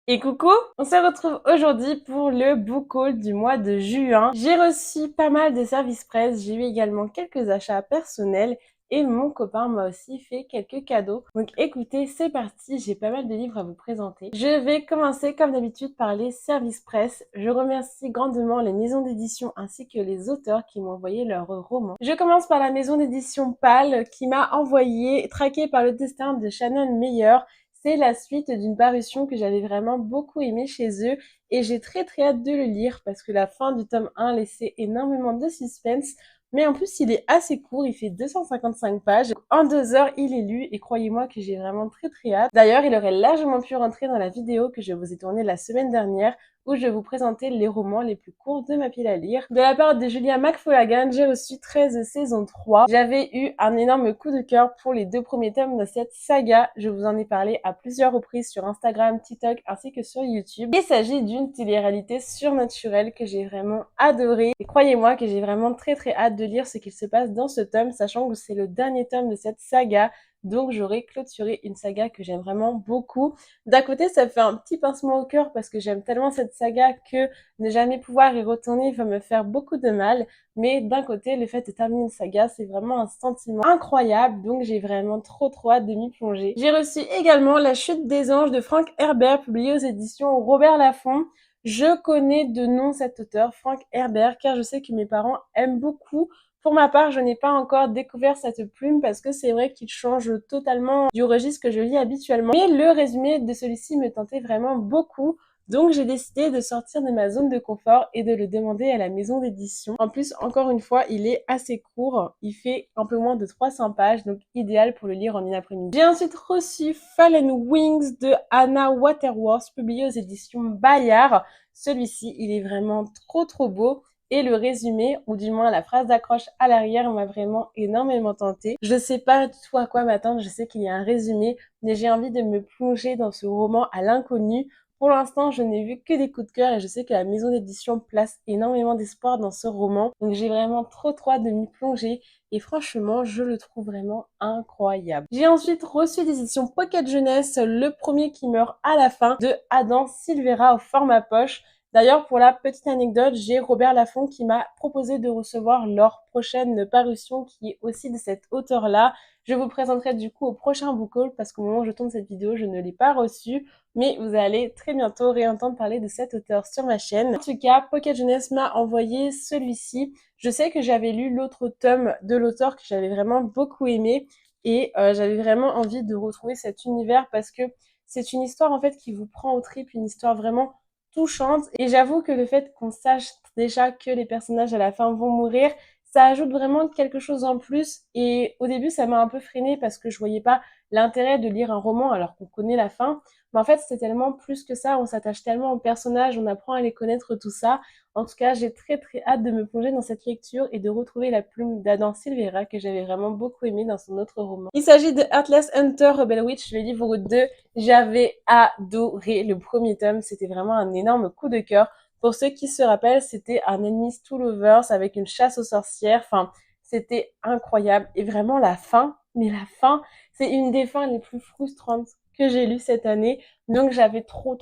Et coucou, on se retrouve aujourd'hui pour le book haul du mois de juin. J'ai reçu pas mal de services presse, j'ai eu également quelques achats personnels et mon copain m'a aussi fait quelques cadeaux. Donc écoutez, c'est parti, j'ai pas mal de livres à vous présenter. Je vais commencer comme d'habitude par les services presse. Je remercie grandement les maisons d'édition ainsi que les auteurs qui m'ont envoyé leurs romans. Je commence par la maison d'édition PAL qui m'a envoyé Traqué par le destin de Shannon Meyer. C'est la suite d'une parution que j'avais vraiment beaucoup aimée chez eux et j'ai très hâte de le lire parce que la fin du tome 1 laissait énormément de suspense. Mais en plus, il est assez court, il fait 255 pages. Donc, en 2 heures, il est lu et croyez-moi que j'ai vraiment très hâte. D'ailleurs, il aurait largement pu rentrer dans la vidéo que je vous ai tournée la semaine dernière où je vous présentais les romans les plus courts de ma pile à lire. De la part de Julia McFolaghan, j'ai reçu 13 saison 3. J'avais eu un énorme coup de cœur pour les 2 premiers tomes de cette saga. Je vous en ai parlé à plusieurs reprises sur Instagram, TikTok ainsi que sur YouTube. Il s'agit d'une télé-réalité surnaturelle que j'ai vraiment adorée. Et croyez-moi que j'ai vraiment très hâte de lire ce qu'il se passe dans ce tome, sachant que c'est le dernier tome de cette saga. Donc j'aurai clôturé une saga que j'aime vraiment beaucoup. D'un côté, ça fait un petit pincement au cœur parce que j'aime tellement cette saga que ne jamais pouvoir y retourner va me faire beaucoup de mal. Mais d'un côté, le fait de terminer une saga, c'est vraiment un sentiment incroyable. Donc j'ai vraiment trop hâte de m'y plonger. J'ai reçu également La Chute des anges de Frank Herbert, publié aux éditions Robert Laffont. Je connais de nom cet auteur, Frank Herbert, car je sais que mes parents aiment beaucoup. Pour ma part, je n'ai pas encore découvert cette plume parce que c'est vrai qu'il change totalement du registre que je lis habituellement. Mais le résumé de celui-ci me tentait vraiment beaucoup. Donc j'ai décidé de sortir de ma zone de confort et de le demander à la maison d'édition. En plus, encore une fois, il est assez court. Il fait un peu moins de 300 pages, donc idéal pour le lire en une après-midi. J'ai ensuite reçu Fallen Wings de Anna Waterworth, publié aux éditions Bayard. Celui-ci, il est vraiment trop beau. Et le résumé, ou du moins la phrase d'accroche à l'arrière, m'a vraiment énormément tentée. Je sais pas du tout à quoi m'attendre, je sais qu'il y a un résumé, mais j'ai envie de me plonger dans ce roman à l'inconnu. Pour l'instant, je n'ai vu que des coups de cœur et je sais que la maison d'édition place énormément d'espoir dans ce roman. Donc j'ai vraiment trop hâte de m'y plonger et franchement, je le trouve vraiment incroyable. J'ai ensuite reçu des éditions Pocket Jeunesse, le premier qui meurt à la fin de Adam Silvera au format poche. D'ailleurs, pour la petite anecdote, j'ai Robert Laffont qui m'a proposé de recevoir leur prochaine parution qui est aussi de cet auteur-là. Je vous présenterai du coup au prochain book haul parce qu'au moment où je tourne cette vidéo, je ne l'ai pas reçu. Mais vous allez très bientôt réentendre parler de cet auteur sur ma chaîne. En tout cas, Pocket Jeunesse m'a envoyé celui-ci. Je sais que j'avais lu l'autre tome de l'auteur que j'avais vraiment beaucoup aimé et j'avais vraiment envie de retrouver cet univers parce que c'est une histoire en fait qui vous prend aux tripes, une histoire vraiment touchante. Et j'avoue que le fait qu'on sache déjà que les personnages à la fin vont mourir, ça ajoute vraiment quelque chose en plus. Et au début, ça m'a un peu freinée parce que je voyais pas l'intérêt de lire un roman alors qu'on connaît la fin. Mais en fait, c'est tellement plus que ça, on s'attache tellement aux personnages, on apprend à les connaître, tout ça. En tout cas, j'ai très hâte de me plonger dans cette lecture et de retrouver la plume d'Adam Silvera que j'avais vraiment beaucoup aimé dans son autre roman. Il s'agit de Atlas Hunter Rebel Witch, le livre 2. J'avais adoré le premier tome, c'était vraiment un énorme coup de cœur. Pour ceux qui se rappellent, c'était un Enemies to Lovers avec une chasse aux sorcières. Enfin, c'était incroyable. Et vraiment la fin, mais la fin, c'est une des fins les plus frustrantes que j'ai lues cette année. Donc j'avais trop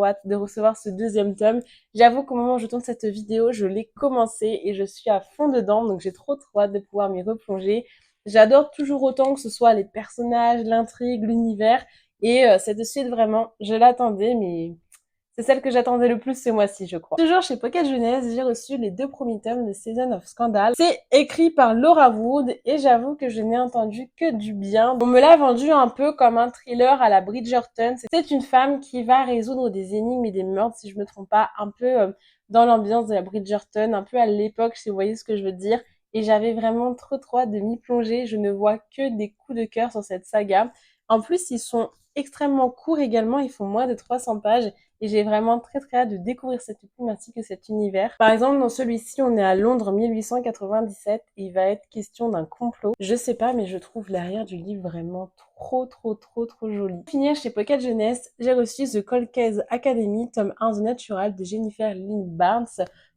hâte de recevoir ce deuxième tome. J'avoue qu'au moment où je tourne cette vidéo, je l'ai commencé et je suis à fond dedans. Donc j'ai trop hâte de pouvoir m'y replonger. J'adore toujours autant que ce soit les personnages, l'intrigue, l'univers. Et cette suite, vraiment, je l'attendais, mais c'est celle que j'attendais le plus ce mois-ci, je crois. Toujours chez Pocket Jeunesse, j'ai reçu les 2 premiers tomes de Season of Scandal. C'est écrit par Laura Wood et j'avoue que je n'ai entendu que du bien. On me l'a vendu un peu comme un thriller à la Bridgerton. C'est une femme qui va résoudre des énigmes et des meurtres, si je me trompe pas, un peu dans l'ambiance de la Bridgerton, un peu à l'époque, si vous voyez ce que je veux dire. Et j'avais vraiment trop hâte de m'y plonger. Je ne vois que des coups de cœur sur cette saga. En plus, ils sont extrêmement courts également, ils font moins de 300 pages et j'ai vraiment très hâte de découvrir cette plume ainsi que cet univers. Par exemple, dans celui-ci, on est à Londres 1897 et il va être question d'un complot. Je sais pas, mais je trouve l'arrière du livre vraiment trop joli. Pour finir, chez Pocket Jeunesse, j'ai reçu The Cold Case Academy, tome 1 The Natural de Jennifer Lynn Barnes.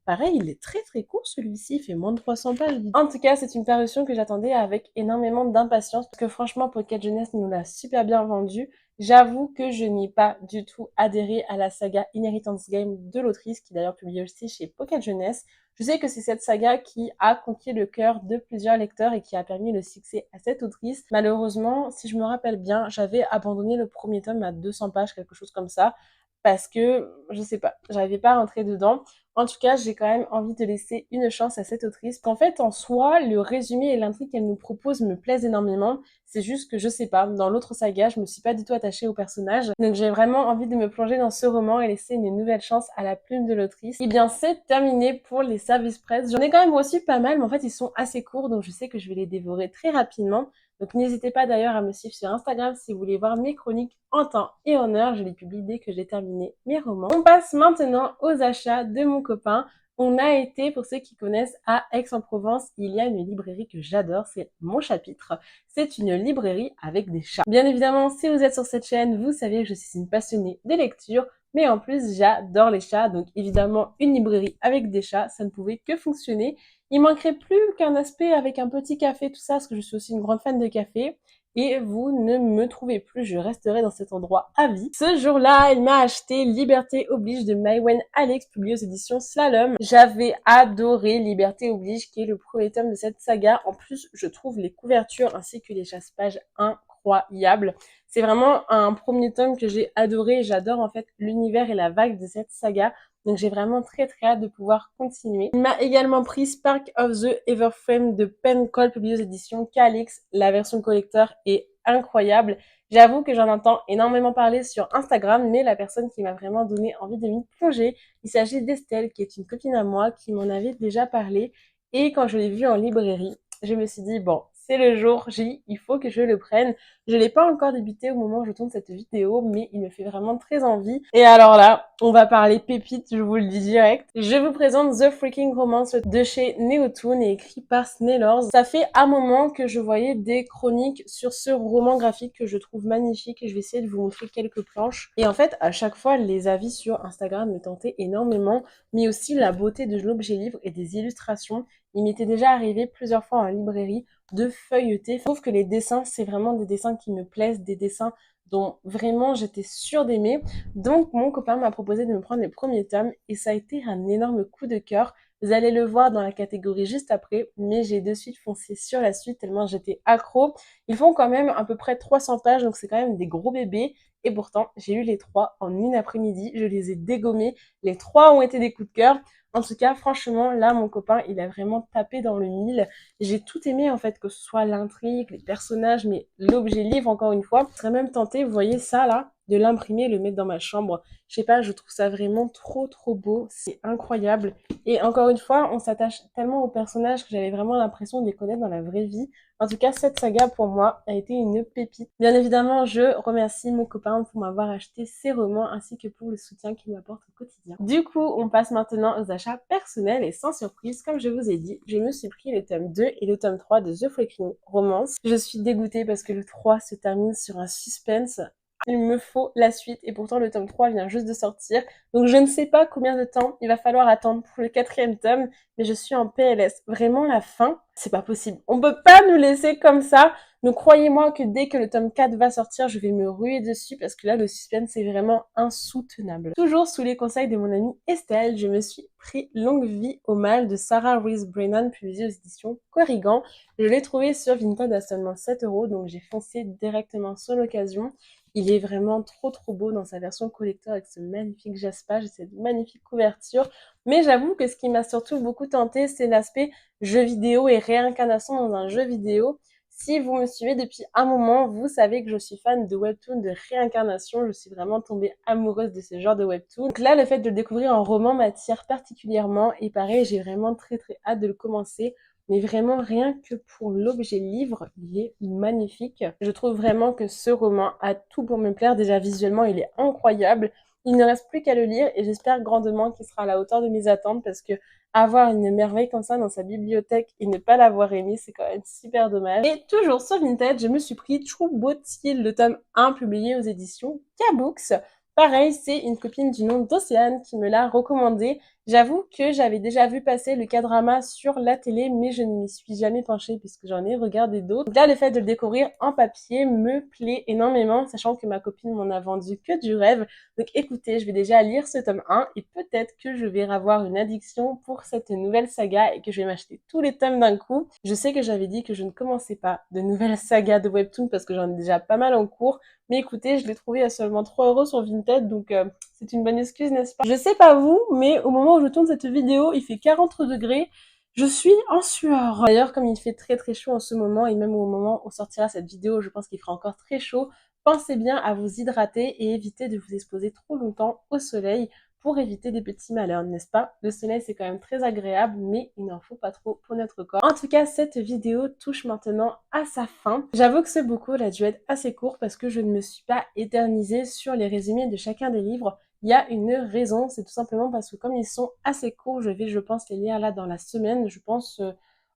Pareil, il est très court celui-ci, il fait moins de 300 pages. En tout cas, c'est une parution que j'attendais avec énormément d'impatience parce que franchement, Pocket Jeunesse nous l'a super bien vendu. J'avoue que je n'ai pas du tout adhéré à la saga Inheritance Game de l'autrice, qui d'ailleurs publie aussi chez Pocket Jeunesse. Je sais que c'est cette saga qui a conquis le cœur de plusieurs lecteurs et qui a permis le succès à cette autrice. Malheureusement, si je me rappelle bien, j'avais abandonné le premier tome à 200 pages, quelque chose comme ça, parce que, je sais pas, j'arrivais pas à rentrer dedans. En tout cas, j'ai quand même envie de laisser une chance à cette autrice. Qu'en fait, en soi, le résumé et l'intrigue qu'elle nous propose me plaisent énormément. C'est juste que je sais pas, dans l'autre saga, je me suis pas du tout attachée au personnage. Donc j'ai vraiment envie de me plonger dans ce roman et laisser une nouvelle chance à la plume de l'autrice. Et bien c'est terminé pour les services presse. J'en ai quand même reçu pas mal, mais en fait ils sont assez courts, donc je sais que je vais les dévorer très rapidement. Donc n'hésitez pas d'ailleurs à me suivre sur Instagram si vous voulez voir mes chroniques en temps et en heure. Je les publie dès que j'ai terminé mes romans. On passe maintenant aux achats de mon copain. On a été, pour ceux qui connaissent, à Aix-en-Provence. Il y a une librairie que j'adore, c'est Mon Chapitre. C'est une librairie avec des chats. Bien évidemment, si vous êtes sur cette chaîne, vous savez que je suis une passionnée de lecture, mais en plus, j'adore les chats. Donc évidemment, une librairie avec des chats, ça ne pouvait que fonctionner. Il manquerait plus qu'un aspect avec un petit café, tout ça, parce que je suis aussi une grande fan de café. Et vous ne me trouvez plus, je resterai dans cet endroit à vie. Ce jour-là, il m'a acheté Liberté Oblige de Maïwenn Alex, publié aux éditions Slalom. J'avais adoré Liberté Oblige, qui est le premier tome de cette saga. En plus, je trouve les couvertures ainsi que les chasse-pages incroyables. C'est vraiment un premier tome que j'ai adoré. J'adore en fait l'univers et la vague de cette saga. Donc j'ai vraiment très hâte de pouvoir continuer. Il m'a également pris Spark of the Everframe de Pen Cole, publié aux éditions Calix. La version collector est incroyable. J'avoue que j'en entends énormément parler sur Instagram, mais la personne qui m'a vraiment donné envie de m'y plonger, il s'agit d'Estelle, qui est une copine à moi, qui m'en avait déjà parlé. Et quand je l'ai vu en librairie, je me suis dit, bon, c'est le jour J, il faut que je le prenne. Je l'ai pas encore débuté au moment où je tourne cette vidéo, mais il me fait vraiment très envie. Et alors là, on va parler pépite, je vous le dis direct. Je vous présente The Freaking Romance de chez Neotoon et écrit par Snailors. Ça fait un moment que je voyais des chroniques sur ce roman graphique que je trouve magnifique et je vais essayer de vous montrer quelques planches. Et en fait, à chaque fois, les avis sur Instagram me tentaient énormément, mais aussi la beauté de l'objet livre et des illustrations. Il m'était déjà arrivé plusieurs fois en librairie de feuilleter. Je trouve que les dessins, c'est vraiment des dessins qui me plaisent, des dessins dont vraiment j'étais sûre d'aimer. Donc mon copain m'a proposé de me prendre les premiers tomes et ça a été un énorme coup de cœur. Vous allez le voir dans la catégorie juste après, mais j'ai de suite foncé sur la suite tellement j'étais accro. Ils font quand même à peu près 300 pages, donc c'est quand même des gros bébés. Et pourtant, j'ai eu les 3 en une après-midi, je les ai dégommés. Les 3 ont été des coups de cœur. En tout cas, franchement, là, mon copain, il a vraiment tapé dans le mille. J'ai tout aimé, en fait, que ce soit l'intrigue, les personnages, mais l'objet livre, encore une fois. Je serais même tentée, vous voyez ça, là, de l'imprimer et le mettre dans ma chambre. Je sais pas, je trouve ça vraiment trop, trop beau. C'est incroyable. Et encore une fois, on s'attache tellement aux personnages que j'avais vraiment l'impression de les connaître dans la vraie vie. En tout cas, cette saga, pour moi, a été une pépite. Bien évidemment, je remercie mon copain pour m'avoir acheté ces romans ainsi que pour le soutien qu'il m'apporte au quotidien. Du coup, on passe maintenant aux achats personnels et sans surprise, comme je vous ai dit, je me suis pris le tome 2 et le tome 3 de The Freaking Romance. Je suis dégoûtée parce que le 3 se termine sur un suspense. Il me faut la suite et pourtant le tome 3 vient juste de sortir. Donc je ne sais pas combien de temps il va falloir attendre pour le 4e tome, mais je suis en PLS. Vraiment la fin, c'est pas possible. On peut pas nous laisser comme ça. Donc croyez-moi que dès que le tome 4 va sortir, je vais me ruer dessus parce que là le suspense est vraiment insoutenable. Toujours sous les conseils de mon amie Estelle, je me suis pris Longue vie au mal de Sarah Reese Brennan, publié aux éditions Corrigan. Je l'ai trouvé sur Vinted à seulement 7 €, donc j'ai foncé directement sur l'occasion. Il est vraiment trop trop beau dans sa version collector avec ce magnifique jaspage et cette magnifique couverture. Mais j'avoue que ce qui m'a surtout beaucoup tenté, c'est l'aspect jeu vidéo et réincarnation dans un jeu vidéo. Si vous me suivez depuis un moment, vous savez que je suis fan de webtoon, de réincarnation. Je suis vraiment tombée amoureuse de ce genre de webtoon. Donc là, le fait de le découvrir en roman m'attire particulièrement. Et pareil, j'ai vraiment très très hâte de le commencer. Mais vraiment, rien que pour l'objet livre, il est magnifique. Je trouve vraiment que ce roman a tout pour me plaire. Déjà, visuellement, il est incroyable. Il ne reste plus qu'à le lire et j'espère grandement qu'il sera à la hauteur de mes attentes parce que avoir une merveille comme ça dans sa bibliothèque et ne pas l'avoir aimé, c'est quand même super dommage. Et toujours sur Vinted, je me suis pris True Beauty, le tome 1 publié aux éditions K-Books. Pareil, c'est une copine du nom d'Océane qui me l'a recommandé. J'avoue que j'avais déjà vu passer le K-drama sur la télé, mais je ne m'y suis jamais penchée puisque j'en ai regardé d'autres. Donc là, le fait de le découvrir en papier me plaît énormément, sachant que ma copine m'en a vendu que du rêve. Donc écoutez, je vais déjà lire ce tome 1 et peut-être que je vais avoir une addiction pour cette nouvelle saga et que je vais m'acheter tous les tomes d'un coup. Je sais que j'avais dit que je ne commençais pas de nouvelles sagas de webtoon parce que j'en ai déjà pas mal en cours, mais écoutez, je l'ai trouvé à seulement 3 € sur Vinted, donc c'est une bonne excuse, n'est-ce pas? Je sais pas vous, mais au moment où je tourne cette vidéo, il fait 40 degrés. Je suis en sueur. D'ailleurs, comme il fait très très chaud en ce moment, et même au moment où sortira cette vidéo, je pense qu'il fera encore très chaud, pensez bien à vous hydrater et évitez de vous exposer trop longtemps au soleil pour éviter des petits malheurs, n'est-ce pas? Le soleil, c'est quand même très agréable, mais il n'en faut pas trop pour notre corps. En tout cas, cette vidéo touche maintenant à sa fin. J'avoue que ce book-haul a dû être assez court parce que je ne me suis pas éternisée sur les résumés de chacun des livres. Il y a une raison, c'est tout simplement parce que comme ils sont assez courts, je vais, je pense, les lire là dans la semaine. Je pense,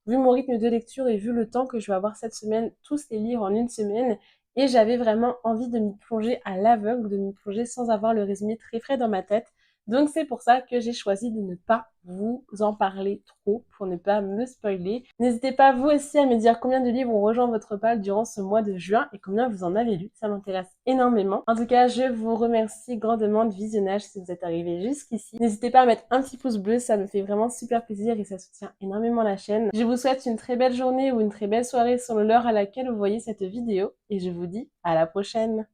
vu mon rythme de lecture et vu le temps que je vais avoir cette semaine, tous les lire en une semaine. Et j'avais vraiment envie de m'y plonger à l'aveugle, de m'y plonger sans avoir le résumé très frais dans ma tête. Donc c'est pour ça que j'ai choisi de ne pas vous en parler trop, pour ne pas me spoiler. N'hésitez pas vous aussi à me dire combien de livres ont rejoint votre palle durant ce mois de juin et combien vous en avez lu, ça m'intéresse énormément. En tout cas, je vous remercie grandement de visionnage si vous êtes arrivé jusqu'ici. N'hésitez pas à mettre un petit pouce bleu, ça me fait vraiment super plaisir et ça soutient énormément la chaîne. Je vous souhaite une très belle journée ou une très belle soirée selon l'heure à laquelle vous voyez cette vidéo et je vous dis à la prochaine.